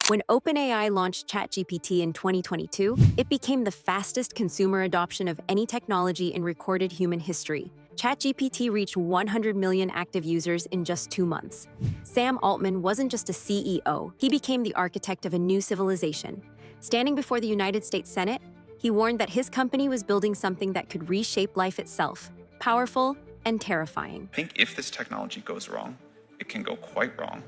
When OpenAI launched ChatGPT in 2022, it became the fastest consumer adoption of any technology in recorded human history. ChatGPT reached 100 million active users in just 2 months. Sam Altman wasn't just a CEO, he became the architect of a new civilization. Standing before the United States Senate, he warned that his company was building something that could reshape life itself, powerful and terrifying. I think if this technology goes wrong, it can go quite wrong.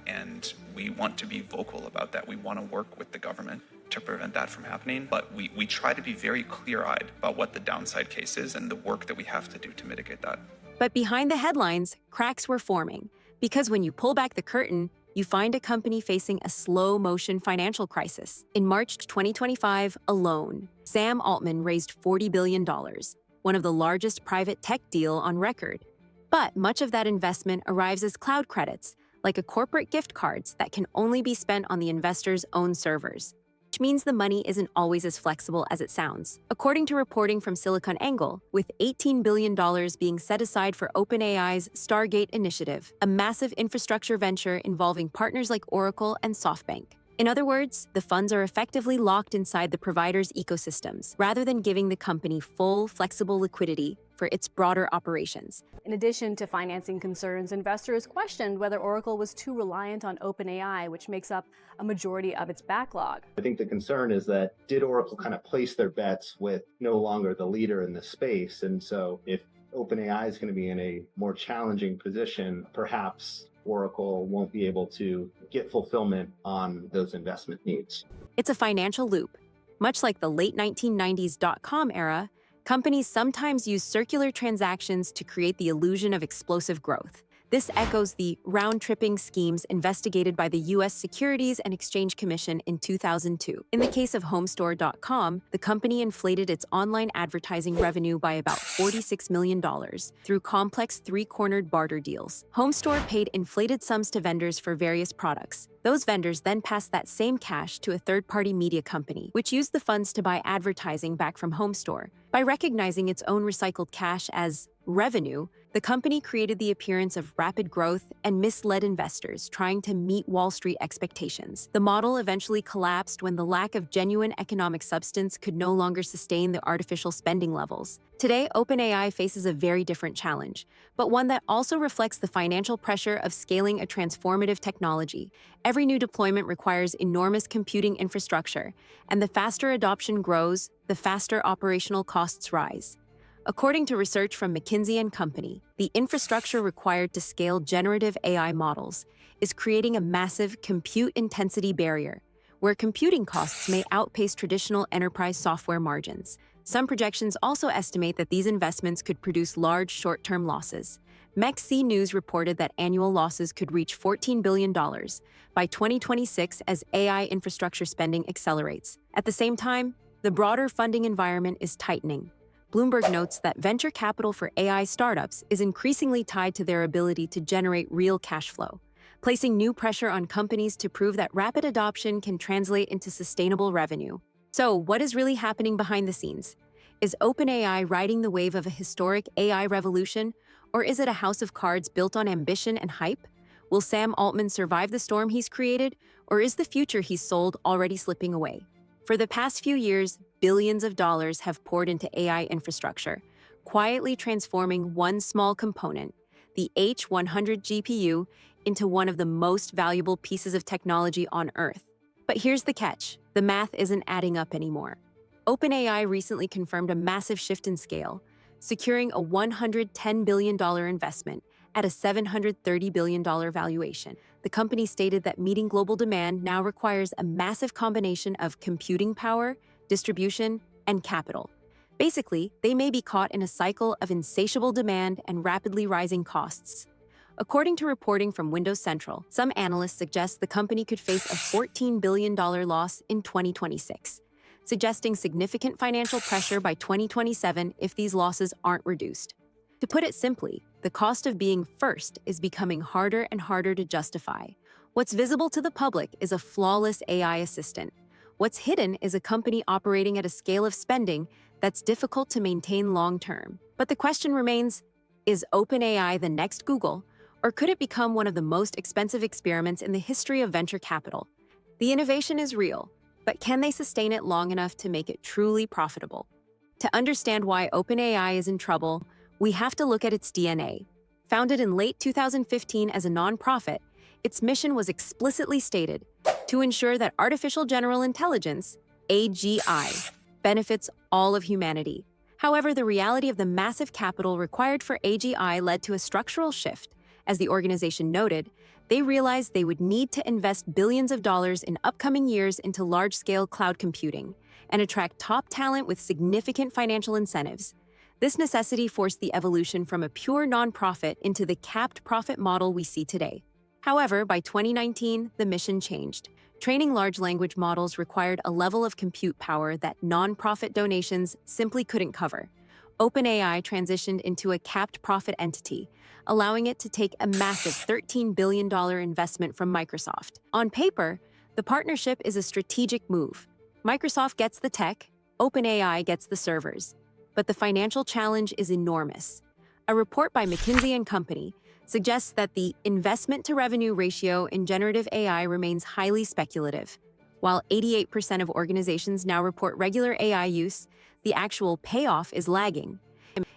And we want to be vocal about that. We want to work with the government to prevent that from happening. But we try to be very clear-eyed about what the downside case is and the work that we have to do to mitigate that. But behind the headlines, cracks were forming. Because when you pull back the curtain, you find a company facing a slow-motion financial crisis. In March 2025 alone, Sam Altman raised $40 billion, one of the largest private tech deal on record. But much of that investment arrives as cloud credits, like a corporate gift cards that can only be spent on the investor's own servers, which means the money isn't always as flexible as it sounds. According to reporting from SiliconANGLE, with $18 billion being set aside for OpenAI's Stargate initiative, a massive infrastructure venture involving partners like Oracle and SoftBank. In other words, the funds are effectively locked inside the provider's ecosystems, rather than giving the company full, flexible liquidity for its broader operations. In addition to financing concerns, investors questioned whether Oracle was too reliant on OpenAI, which makes up a majority of its backlog. I think the concern is that did Oracle kind of place their bets with no longer the leader in the space? And so if OpenAI is going to be in a more challenging position, perhaps Oracle won't be able to get fulfillment on those investment needs. It's a financial loop. Much like the late 1990s dot-com era, companies sometimes use circular transactions to create the illusion of explosive growth. This echoes the round-tripping schemes investigated by the U.S. Securities and Exchange Commission in 2002. In the case of Homestore.com, the company inflated its online advertising revenue by about $46 million through complex three-cornered barter deals. Homestore paid inflated sums to vendors for various products. Those vendors then passed that same cash to a third-party media company, which used the funds to buy advertising back from Homestore. By recognizing its own recycled cash as revenue, the company created the appearance of rapid growth and misled investors trying to meet Wall Street expectations. The model eventually collapsed when the lack of genuine economic substance could no longer sustain the artificial spending levels. Today, OpenAI faces a very different challenge, but one that also reflects the financial pressure of scaling a transformative technology. Every new deployment requires enormous computing infrastructure, and the faster adoption grows, the faster operational costs rise. According to research from McKinsey & Company, the infrastructure required to scale generative AI models is creating a massive compute intensity barrier, where computing costs may outpace traditional enterprise software margins. Some projections also estimate that these investments could produce large short-term losses. MEC News reported that annual losses could reach $14 billion by 2026 as AI infrastructure spending accelerates. At the same time, the broader funding environment is tightening. Bloomberg notes that venture capital for AI startups is increasingly tied to their ability to generate real cash flow, placing new pressure on companies to prove that rapid adoption can translate into sustainable revenue. So, what is really happening behind the scenes? Is OpenAI riding the wave of a historic AI revolution, or is it a house of cards built on ambition and hype? Will Sam Altman survive the storm he's created, or is the future he's sold already slipping away? For the past few years, billions of dollars have poured into AI infrastructure, quietly transforming one small component, the H100 GPU, into one of the most valuable pieces of technology on Earth. But here's the catch: the math isn't adding up anymore. OpenAI recently confirmed a massive shift in scale, securing a $110 billion investment at a $730 billion valuation. The company stated that meeting global demand now requires a massive combination of computing power, distribution, and capital. Basically, they may be caught in a cycle of insatiable demand and rapidly rising costs. According to reporting from Windows Central, some analysts suggest the company could face a $14 billion loss in 2026, suggesting significant financial pressure by 2027 if these losses aren't reduced. To put it simply, the cost of being first is becoming harder and harder to justify. What's visible to the public is a flawless AI assistant. What's hidden is a company operating at a scale of spending that's difficult to maintain long-term. But the question remains, is OpenAI the next Google, or could it become one of the most expensive experiments in the history of venture capital? The innovation is real, but can they sustain it long enough to make it truly profitable? To understand why OpenAI is in trouble, we have to look at its DNA. Founded in late 2015 as a nonprofit, its mission was explicitly stated to ensure that artificial general intelligence, AGI, benefits all of humanity. However, the reality of the massive capital required for AGI led to a structural shift. As the organization noted, they realized they would need to invest billions of dollars in upcoming years into large-scale cloud computing and attract top talent with significant financial incentives. This necessity forced the evolution from a pure nonprofit into the capped profit model we see today. However, by 2019, the mission changed. Training large language models required a level of compute power that nonprofit donations simply couldn't cover. OpenAI transitioned into a capped profit entity, allowing it to take a massive $13 billion investment from Microsoft. On paper, the partnership is a strategic move. Microsoft gets the tech, OpenAI gets the servers. But the financial challenge is enormous. A report by McKinsey & Company suggests that the investment-to-revenue ratio in generative AI remains highly speculative. While 88% of organizations now report regular AI use, the actual payoff is lagging.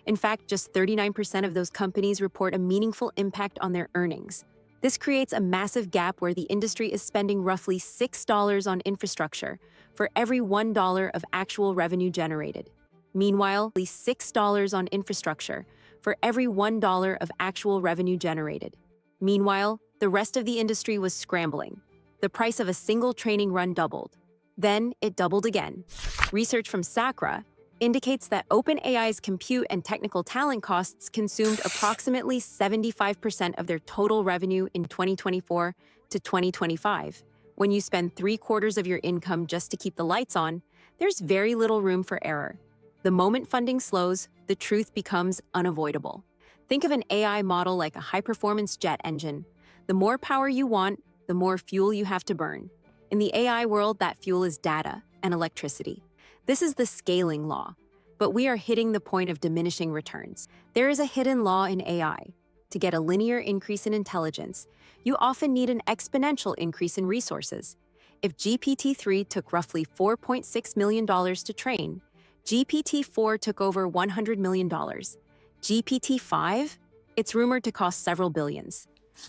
In fact, just 39% of those companies report a meaningful impact on their earnings. This creates a massive gap where the industry is spending roughly $6 on infrastructure for every $1 of actual revenue generated. Meanwhile, only $6 on infrastructure for every $1 of actual revenue generated. Meanwhile, the rest of the industry was scrambling. The price of a single training run doubled. Then it doubled again. Research from Sacra indicates that OpenAI's compute and technical talent costs consumed approximately 75% of their total revenue in 2024 to 2025. When you spend 3/4 of your income just to keep the lights on, there's very little room for error. The moment funding slows, the truth becomes unavoidable. Think of an AI model like a high-performance jet engine. The more power you want, the more fuel you have to burn. In the AI world, that fuel is data and electricity. This is the scaling law, but we are hitting the point of diminishing returns. There is a hidden law in AI. To get a linear increase in intelligence, you often need an exponential increase in resources. If GPT-3 took roughly $4.6 million to train, GPT-4 took over $100 million. GPT-5? It's rumored to cost several billions.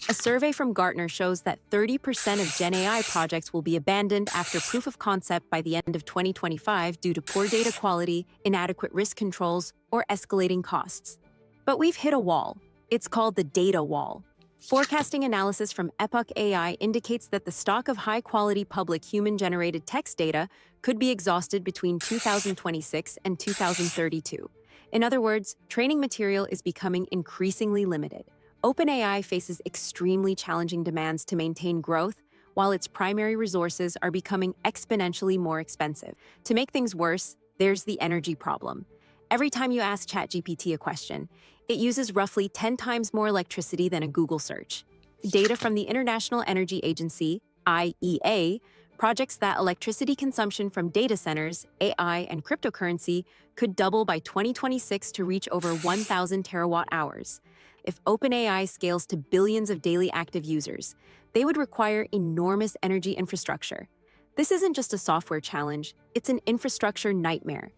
A survey from Gartner shows that 30% of Gen AI projects will be abandoned after proof of concept by the end of 2025 due to poor data quality, inadequate risk controls, or escalating costs. But we've hit a wall. It's called the data wall. Forecasting analysis from Epoch AI indicates that the stock of high-quality public human-generated text data could be exhausted between 2026 and 2032. In other words, training material is becoming increasingly limited. OpenAI faces extremely challenging demands to maintain growth, while its primary resources are becoming exponentially more expensive. To make things worse, there's the energy problem. Every time you ask ChatGPT a question, it uses roughly 10 times more electricity than a Google search. Data from the International Energy Agency, IEA, projects that electricity consumption from data centers, AI, and cryptocurrency could double by 2026 to reach over 1,000 terawatt-hours. If OpenAI scales to billions of daily active users, they would require enormous energy infrastructure. This isn't just a software challenge, it's an infrastructure nightmare.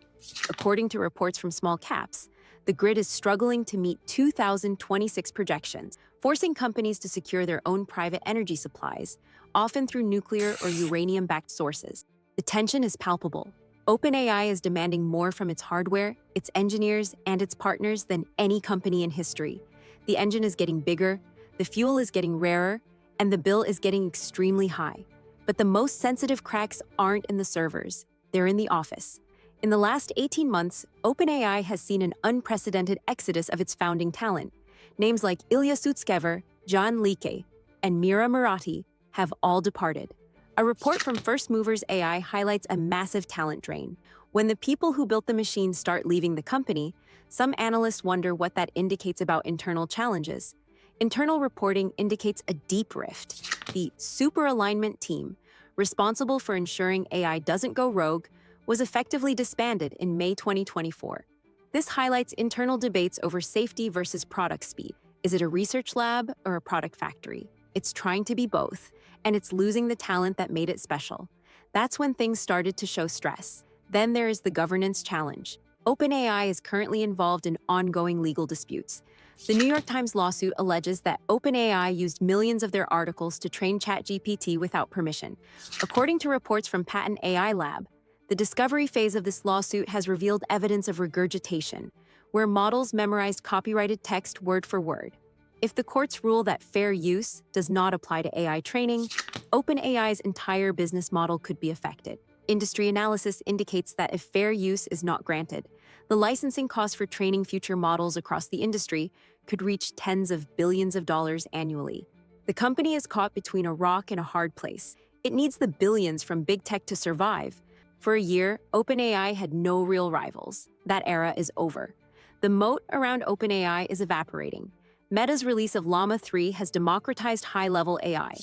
According to reports from small caps, the grid is struggling to meet 2026 projections, forcing companies to secure their own private energy supplies, often through nuclear or uranium-backed sources. The tension is palpable. OpenAI is demanding more from its hardware, its engineers, and its partners than any company in history. The engine is getting bigger, the fuel is getting rarer, and the bill is getting extremely high. But the most sensitive cracks aren't in the servers, they're in the office. In the last 18 months, OpenAI has seen an unprecedented exodus of its founding talent. Names like Ilya Sutskever, John Leakey, and Mira Murati have all departed. A report from First Movers AI highlights a massive talent drain. When the people who built the machine start leaving the company, some analysts wonder what that indicates about internal challenges. Internal reporting indicates a deep rift. The super alignment team, responsible for ensuring AI doesn't go rogue, was effectively disbanded in May 2024. This highlights internal debates over safety versus product speed. Is it a research lab or a product factory? It's trying to be both, and it's losing the talent that made it special. That's when things started to show stress. Then there is the governance challenge. OpenAI is currently involved in ongoing legal disputes. The New York Times lawsuit alleges that OpenAI used millions of their articles to train ChatGPT without permission. According to reports from Patent AI Lab, the discovery phase of this lawsuit has revealed evidence of regurgitation, where models memorized copyrighted text word for word. If the courts rule that fair use does not apply to AI training, OpenAI's entire business model could be affected. Industry analysis indicates that if fair use is not granted, the licensing costs for training future models across the industry could reach tens of billions of dollars annually. The company is caught between a rock and a hard place. It needs the billions from big tech to survive. For a year, OpenAI had no real rivals. That era is over. The moat around OpenAI is evaporating. Meta's release of Llama 3 has democratized high-level AI.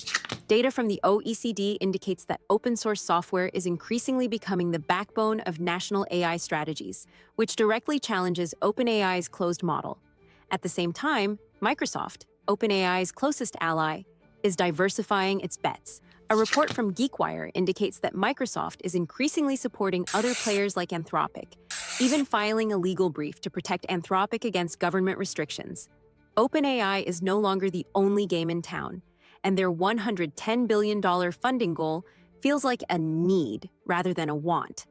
Data from the OECD indicates that open-source software is increasingly becoming the backbone of national AI strategies, which directly challenges OpenAI's closed model. At the same time, Microsoft, OpenAI's closest ally, is diversifying its bets. A report from GeekWire indicates that Microsoft is increasingly supporting other players like Anthropic, even filing a legal brief to protect Anthropic against government restrictions. OpenAI is no longer the only game in town, and their $110 billion funding goal feels like a need rather than a want.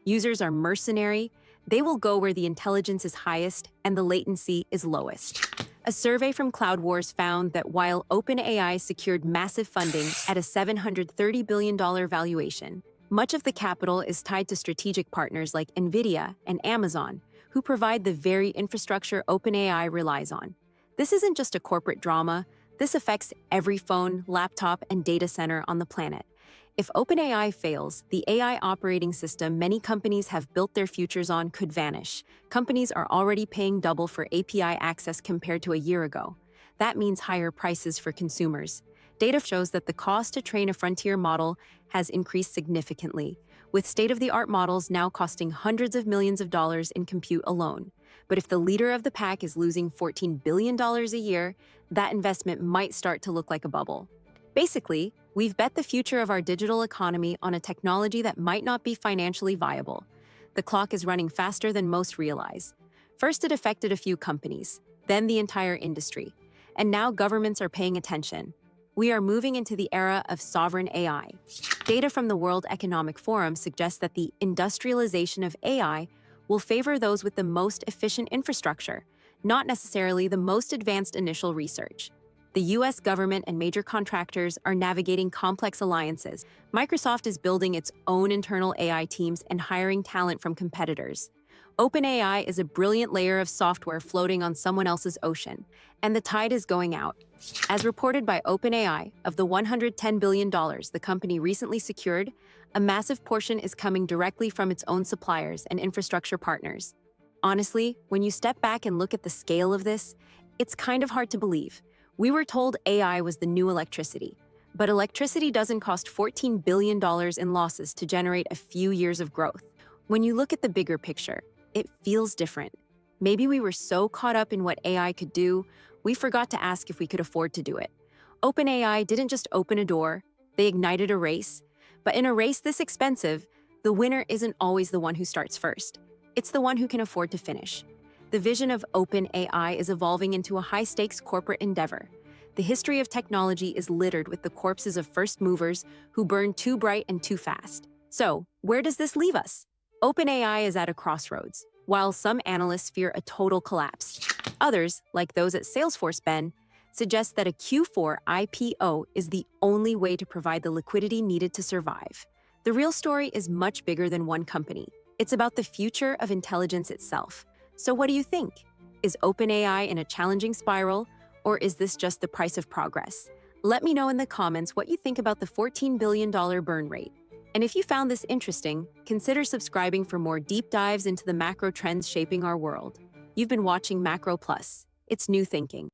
Users are mercenary. They will go where the intelligence is highest and the latency is lowest. A survey from CloudWars found that while OpenAI secured massive funding at a $730 billion valuation, much of the capital is tied to strategic partners like NVIDIA and Amazon, who provide the very infrastructure OpenAI relies on. This isn't just a corporate drama. This affects every phone, laptop, and data center on the planet. If OpenAI fails, the AI operating system many companies have built their futures on could vanish. Companies are already paying double for API access compared to a year ago. That means higher prices for consumers. Data shows that the cost to train a frontier model has increased significantly, with state-of-the-art models now costing hundreds of millions of dollars in compute alone. But if the leader of the pack is losing $14 billion a year, that investment might start to look like a bubble. Basically, we've bet the future of our digital economy on a technology that might not be financially viable. The clock is running faster than most realize. First, it affected a few companies, then the entire industry, and now governments are paying attention. We are moving into the era of sovereign AI. Data from the World Economic Forum suggests that the industrialization of AI will favor those with the most efficient infrastructure, not necessarily the most advanced initial research. The US government and major contractors are navigating complex alliances. Microsoft is building its own internal AI teams and hiring talent from competitors. OpenAI is a brilliant layer of software floating on someone else's ocean, and the tide is going out. As reported by OpenAI, of the $110 billion the company recently secured, a massive portion is coming directly from its own suppliers and infrastructure partners. Honestly, when you step back and look at the scale of this, it's kind of hard to believe. We were told AI was the new electricity, but electricity doesn't cost $14 billion in losses to generate a few years of growth. When you look at the bigger picture, it feels different. Maybe we were so caught up in what AI could do, we forgot to ask if we could afford to do it. OpenAI didn't just open a door, they ignited a race. But in a race this expensive, the winner isn't always the one who starts first. It's the one who can afford to finish. The vision of OpenAI is evolving into a high-stakes corporate endeavor. The history of technology is littered with the corpses of first movers who burn too bright and too fast. So, where does this leave us? OpenAI is at a crossroads. While some analysts fear a total collapse, others, like those at Salesforce Bend, suggest that a Q4 IPO is the only way to provide the liquidity needed to survive. The real story is much bigger than one company. It's about the future of intelligence itself. So what do you think? Is OpenAI in a challenging spiral, or is this just the price of progress? Let me know in the comments what you think about the $14 billion burn rate. And if you found this interesting, consider subscribing for more deep dives into the macro trends shaping our world. You've been watching Macro Plus. It's new thinking.